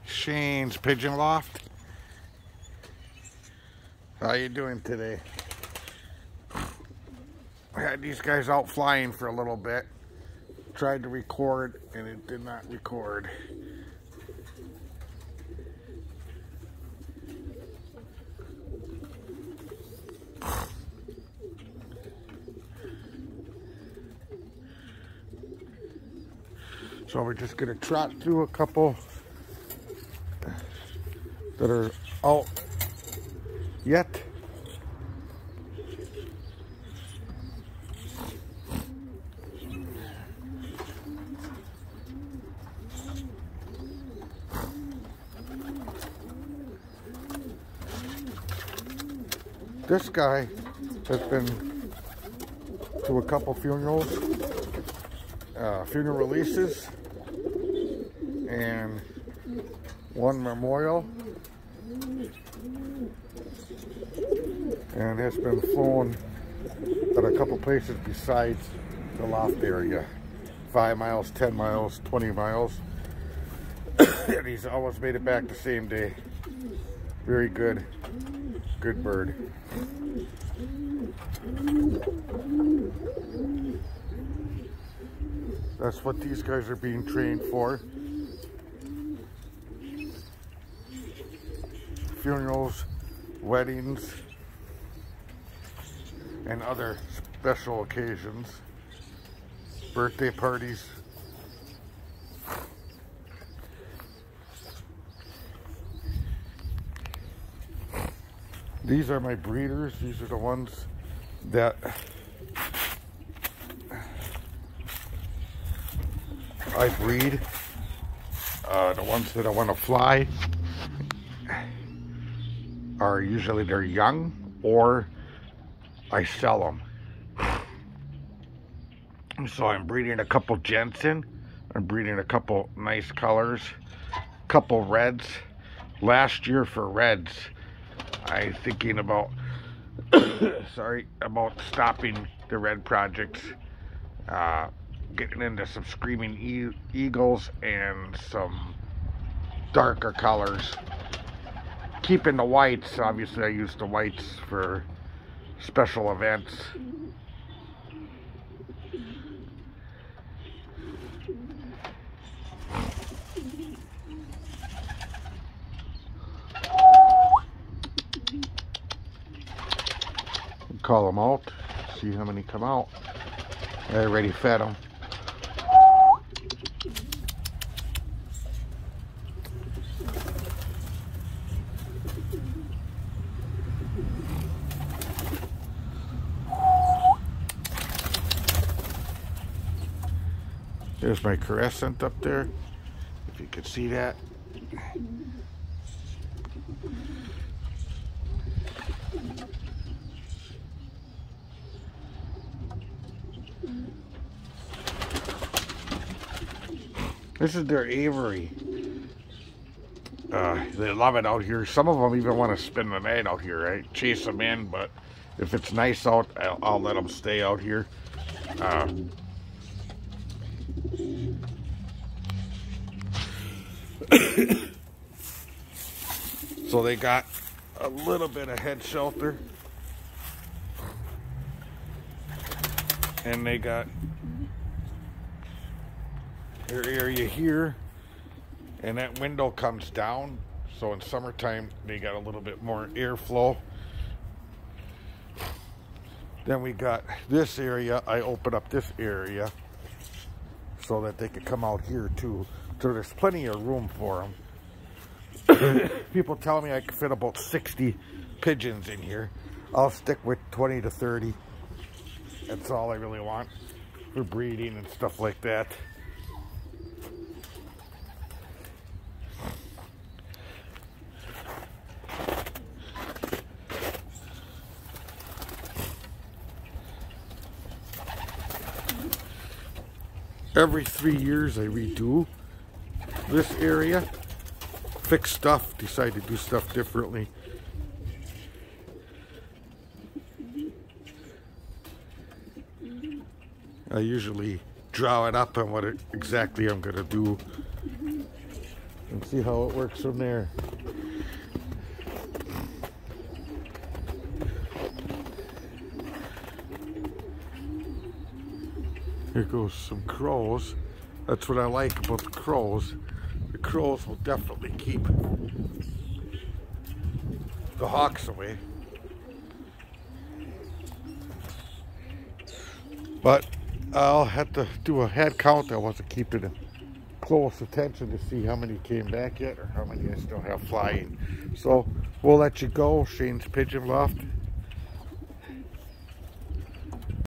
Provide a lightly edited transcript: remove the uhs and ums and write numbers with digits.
Schoen's Pigeon Loft. How you doing today? I had these guys out flying for a little bit. Tried to record and it did not record. So we're just gonna trot through a couple that are out yet. This guy has been to a couple funerals, funeral releases, and one memorial, and has been flown at a couple places besides the loft area. 5 miles, 10 miles, 20 miles. And he's always made it back the same day. Very good. Good bird. That's what these guys are being trained for. Funerals, weddings, and other special occasions. Birthday parties. These are my breeders. These are the ones that I breed. The ones that I want to fly are usually they're young, or I sell them. So I'm breeding a couple Jensen. I'm breeding a couple nice colors, couple reds. Last year for reds, I'm thinking about about stopping the red projects, getting into some screaming eagles and some darker colors. Keeping the whites, obviously I use the whites for special events. Call them out, see how many come out. I already fed them. There's my crescent up there, if you could see that. This is their aviary. They love it out here. Some of them even want to spend the night out here. I chase them in, but if it's nice out, I'll let them stay out here. So they got a little bit of head shelter, and they got their area here, and that window comes down, so in summertime they got a little bit more airflow. Then we got this area. I open up this area so that they could come out here too, so there's plenty of room for them. People tell me I can fit about 60 pigeons in here. I'll stick with 20 to 30. That's all I really want for breeding and stuff like that. Every 3 years I redo this area, fix stuff, decide to do stuff differently. I usually draw it up on what exactly I'm going to do and See how it works from there. Here goes some crows. That's what I like about the crows. The crows will definitely keep the hawks away. But I'll have to do a head count. I wasn't keeping close attention to see how many came back yet or how many I still have flying. So we'll let you go. Shane's Pigeon Loft.